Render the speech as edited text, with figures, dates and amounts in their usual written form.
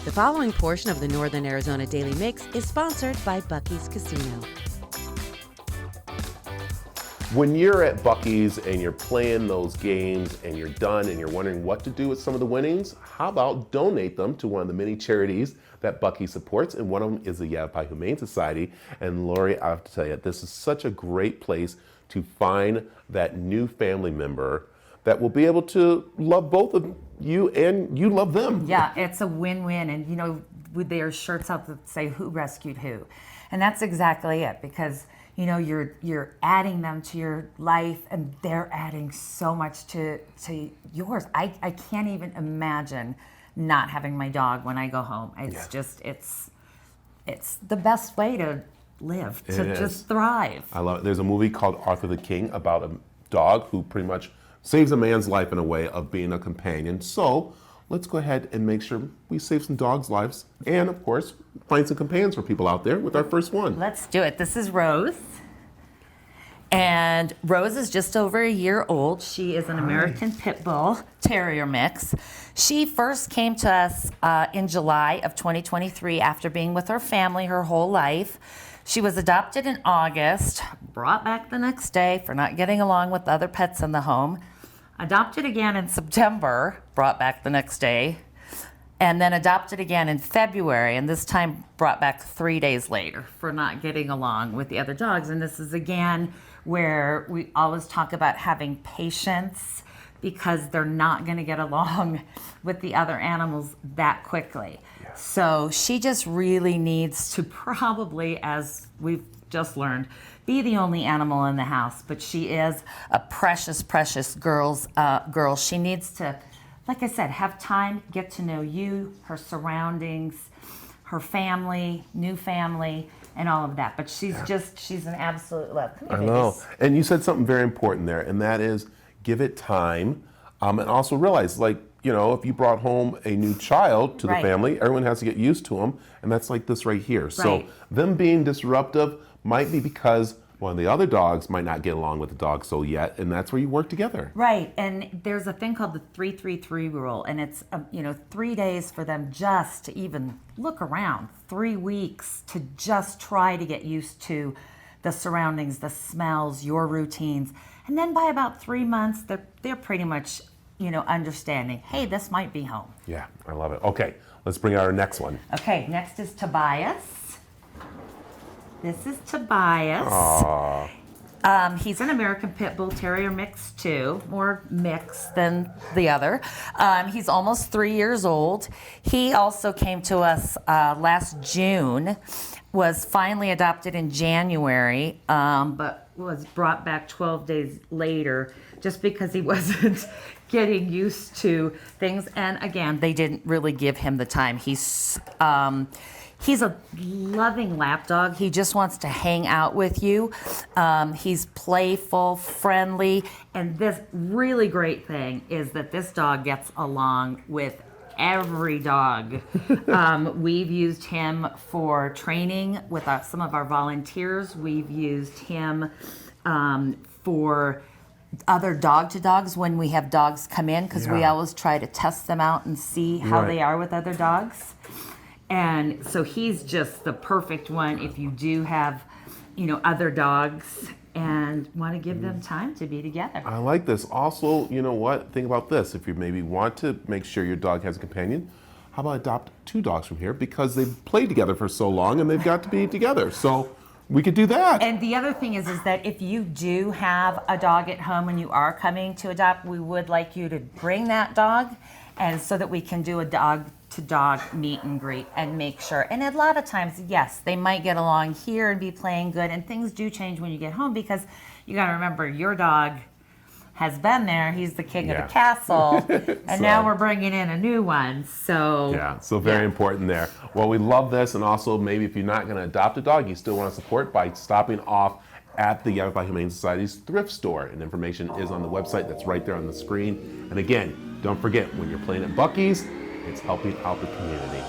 The following portion of the Northern Arizona Daily Mix is sponsored by Buc-ee's Casino. When you're at Buc-ee's and you're playing those games and you're done and you're wondering what to do with some of the winnings, how about donate them to one of the many charities that Buc-ee's supports, and one of them is the Yavapai Humane Society. And Lori, I have to tell you, this is such a great place to find that new family member that will be able to love both of you and you love them. Yeah, it's a win-win. And you know, with their shirts out that say who rescued who. And that's exactly it, because you know, you're adding them to your life and they're adding so much to yours. I can't even imagine not having my dog when I go home. It's just, it's the best way to live, to just thrive. I love it. There's a movie called Arthur the King about a dog who pretty much saves a man's life in a way of being a companion. So let's go ahead and make sure we save some dogs' lives and, of course, find some companions for people out there with our first one. Let's do it. This is Rose. And Rose is just over a year old. She is an American Pit Bull Terrier mix. She first came to us in July of 2023 after being with her family her whole life. She was adopted in August, brought back the next day for not getting along with the other pets in the home. Adopted again in September, brought back the next day, and then adopted again in February, and this time brought back 3 days later for not getting along with the other dogs. And this is again where we always talk about having patience, because they're not going to get along with the other animals that quickly. Yeah. So she just really needs to probably, as we've just learned, be the only animal in the house. But she is a precious, precious girl. She needs to, like I said, have time, get to know you, her surroundings, her family, new family, and all of that. But she's an absolute love. I know. And you said something very important there, and that is give it time, and also realize, like, you know, if you brought home a new child to the family, everyone has to get used to them, and that's like this right here. So them being disruptive might be because one of the other dogs might not get along with the dog so yet, and that's where you work together. Right, and there's a thing called the 3-3-3 rule, and it's 3 days for them just to even look around, 3 weeks to just try to get used to the surroundings, the smells, your routines, and then by about 3 months, they're pretty much understanding. Hey, this might be home. Yeah, I love it. Okay, let's bring out our next one. Okay, next is Tobias. This is Tobias. He's an American Pit Bull Terrier mix too, more mix than the other. He's almost 3 years old. He also came to us last June, was finally adopted in January, but was brought back 12 days later just because he wasn't getting used to things. And again, they didn't really give him the time. He's a loving lap dog. He just wants to hang out with you. He's playful, friendly, and this really great thing is that this dog gets along with every dog. We've used him for training with some of our volunteers. We've used him for other dog-to-dogs when we have dogs come in, because we always try to test them out and see how they are with other dogs. And so he's just the perfect one if you do have, other dogs and want to give them time to be together. I like this. Also, you know what? Think about this. If you maybe want to make sure your dog has a companion, how about adopt 2 dogs from here, because they've played together for so long and they've got to be together. So we could do that. And the other thing is that if you do have a dog at home and you are coming to adopt, we would like you to bring that dog, and so that we can do a dog-to-dog meet and greet and make sure. And a lot of times, yes, they might get along here and be playing good, and things do change when you get home, because you got to remember, your dog has been there. He's the king of the castle, and now we're bringing in a new one. So very important there. Well, we love this, and also maybe if you're not going to adopt a dog, you still want to support by stopping off at the Yavapai Humane Society's thrift store, and information is on the website that's right there on the screen. And again, don't forget, when you're playing at Buc-ee's, it's helping out the community.